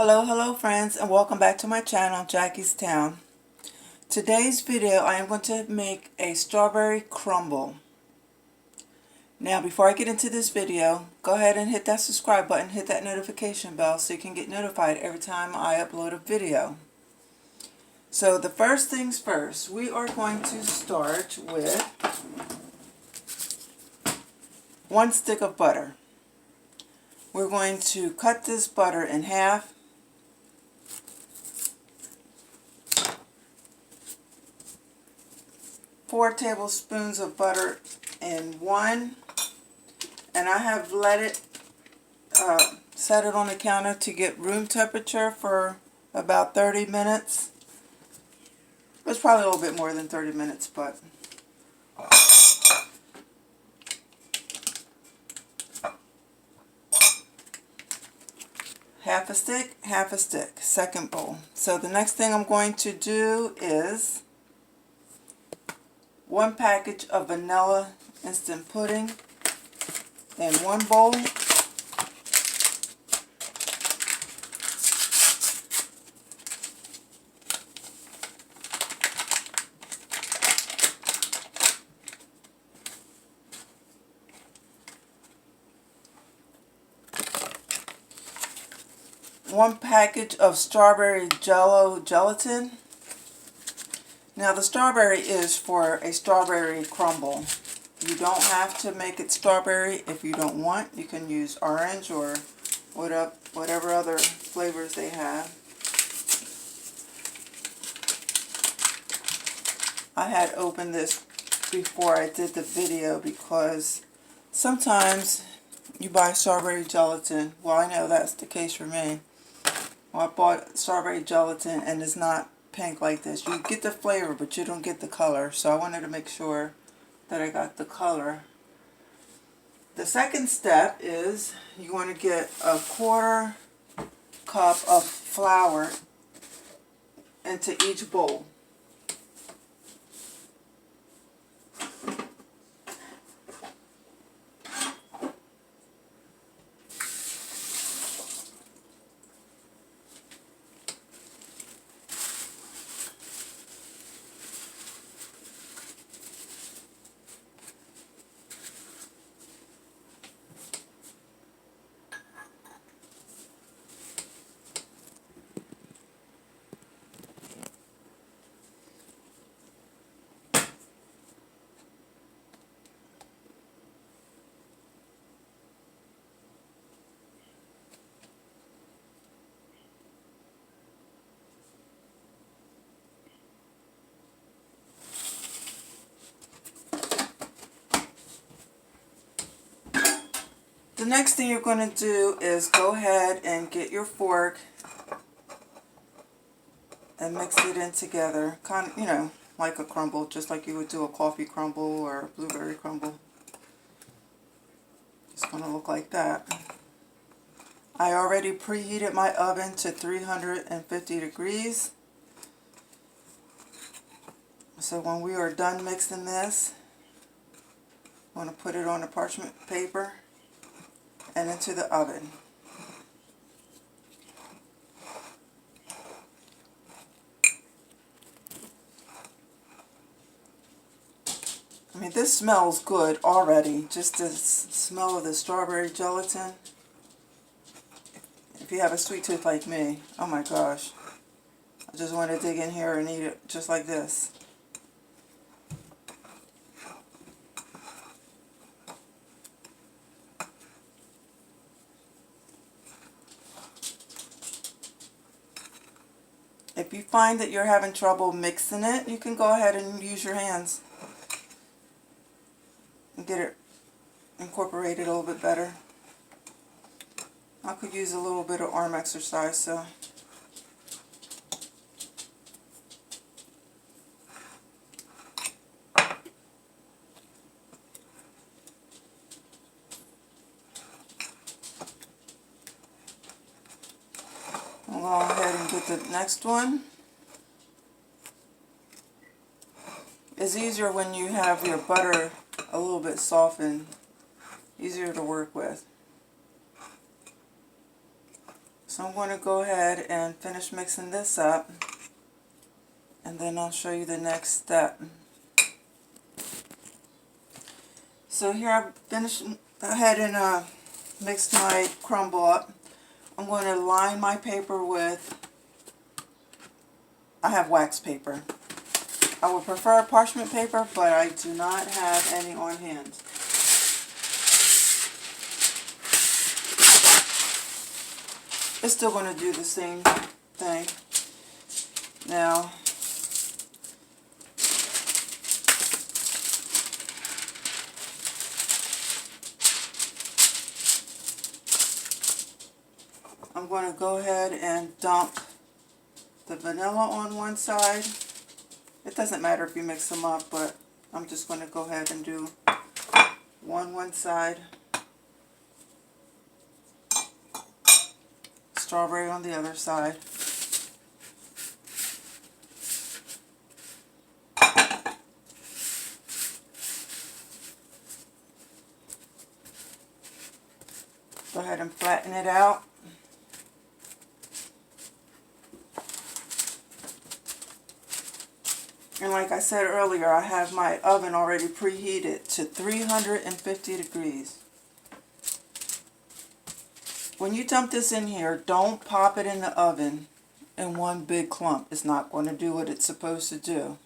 Hello friends, and welcome back to my channel, Jackie's Town. Today's video I am going to make a strawberry crumble. Now before I get into this video, go ahead and hit that subscribe button, hit that notification bell so you can get notified every time I upload a video. So the first things first, we are going to start with 1 stick of butter. We're going to cut this butter in half. Four tablespoons of butter in one, and I have let it set it on the counter to get room temperature for about 30 minutes. It's probably a little bit more than 30 minutes, but half a stick, second bowl. So the next thing I'm going to do is 1 package of vanilla instant pudding in 1 bowl. One package of strawberry gelatin. Now the strawberry is for a strawberry crumble. You don't have to make it strawberry if you don't want. You can use orange or whatever other flavors they have. I had opened this before I did the video because sometimes you buy strawberry gelatin. Well, I know that's the case for me. Well, I bought strawberry gelatin and it's not pink like this. You get the flavor, but you don't get the color. So I wanted to make sure that I got the color. The second step is you want to get a 1/4 cup of flour into each bowl. The next thing you're going to do is go ahead and get your fork and mix it in together. Kind of, you know, like a crumble, just like you would do a coffee crumble or a blueberry crumble. It's going to look like that. I already preheated my oven to 350 degrees. So when we are done mixing this, I'm going to put it on a parchment paper and into the oven. I mean, this smells good already. Just the smell of the strawberry gelatin. If you have a sweet tooth like me, oh my gosh. I just want to dig in here and eat it just like this. If you find that you're having trouble mixing it, you can go ahead and use your hands and get it incorporated a little bit better. I could use a little bit of arm exercise, so I'll go ahead and get the next one. It's easier when you have your butter a little bit softened, easier to work with. So I'm going to go ahead and finish mixing this up, and then I'll show you the next step. So here I've finished ahead and mixed my crumble up. I'm going to line my paper with, I have wax paper. I would prefer parchment paper, but I do not have any on hand. It's still going to do the same thing. Now, I'm going to go ahead and dump the vanilla on one side. It doesn't matter if you mix them up, but I'm just going to go ahead and do one side, strawberry on the other side. Go ahead and flatten it out. And like I said earlier, I have my oven already preheated to 350 degrees. When you dump this in here, don't pop it in the oven in one big clump. It's not going to do what it's supposed to do.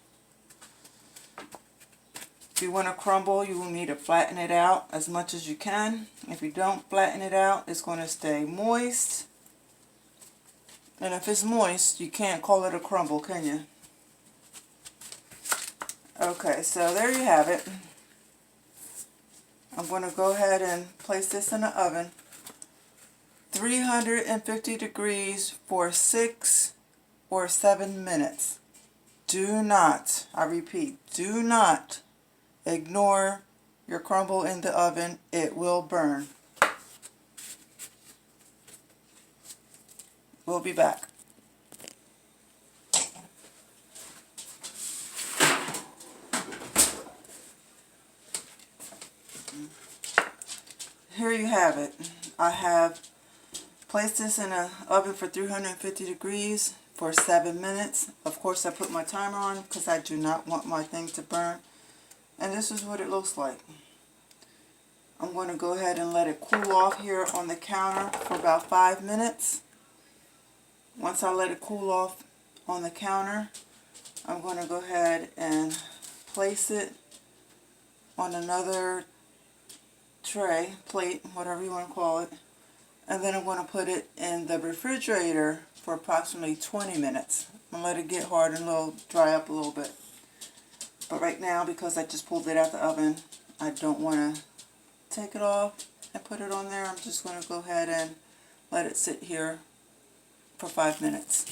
If you want to crumble, you will need to flatten it out as much as you can. If you don't flatten it out, it's going to stay moist. And if it's moist, you can't call it a crumble, can you? Okay, so there you have it. I'm going to go ahead and place this in the oven. 350 degrees for 6 or 7 minutes. Do not, I repeat, do not ignore your crumble in the oven. It will burn. We'll be back. Here you have it. I have placed this in an oven for 350 degrees for 7 minutes. Of course, I put my timer on because I do not want my thing to burn. And this is what it looks like. I'm going to go ahead and let it cool off here on the counter for about 5 minutes. Once I let it cool off on the counter, I'm going to go ahead and place it on another tray, plate, whatever you want to call it, and then I'm going to put it in the refrigerator for approximately 20 minutes and let it get hard and dry up a little bit. But right now, because I just pulled it out the oven, I don't want to take it off and put it on there. I'm just going to go ahead and let it sit here for 5 minutes.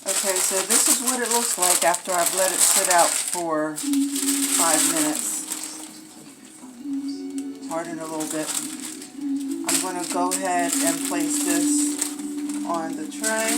Okay, so this is what it looks like after I've let it sit out for 5 minutes. Harden a little bit. I'm going to go ahead and place this on the tray.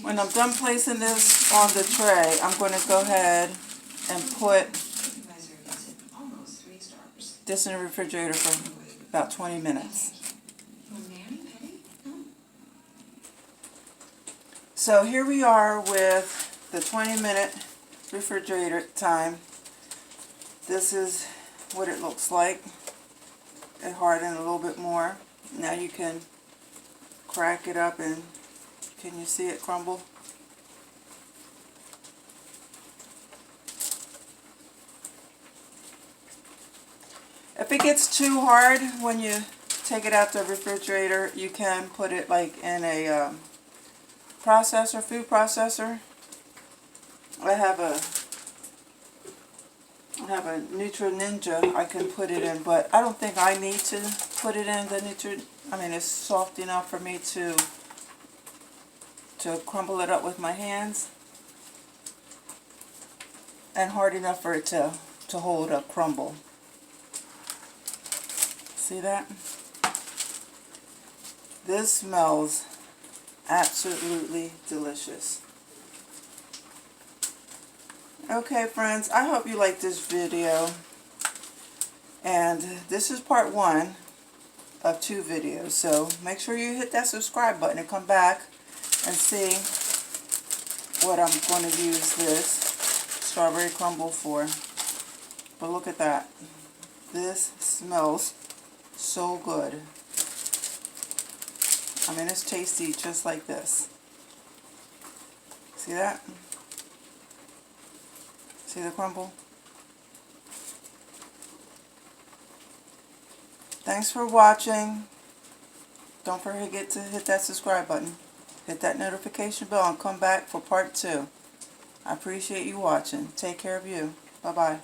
When I'm done placing this on the tray, I'm going to go ahead and put this in the refrigerator for about 20 minutes. So here we are with the 20-minute refrigerator time. This is what it looks like. It hardened a little bit more. Now you can crack it up and can you see it crumble? If it gets too hard when you take it out the refrigerator, you can put it like in a food processor. I have a I have a Nutri Ninja I can put it in, but I don't think I need to put it in the Nutri. I mean, it's soft enough for me to crumble it up with my hands, and hard enough for it to hold a crumble. See that? This smells absolutely delicious. Okay, friends, I hope you like this video, and this is part 1 of 2 videos, so make sure you hit that subscribe button and come back and see what I'm going to use this strawberry crumble for. But look at that. This smells so good. I mean, it's tasty just like this. See that? See the crumble? Thanks for watching. Don't forget to hit that subscribe button. Hit that notification bell and come back for part 2. I appreciate you watching. Take care of you. Bye-bye.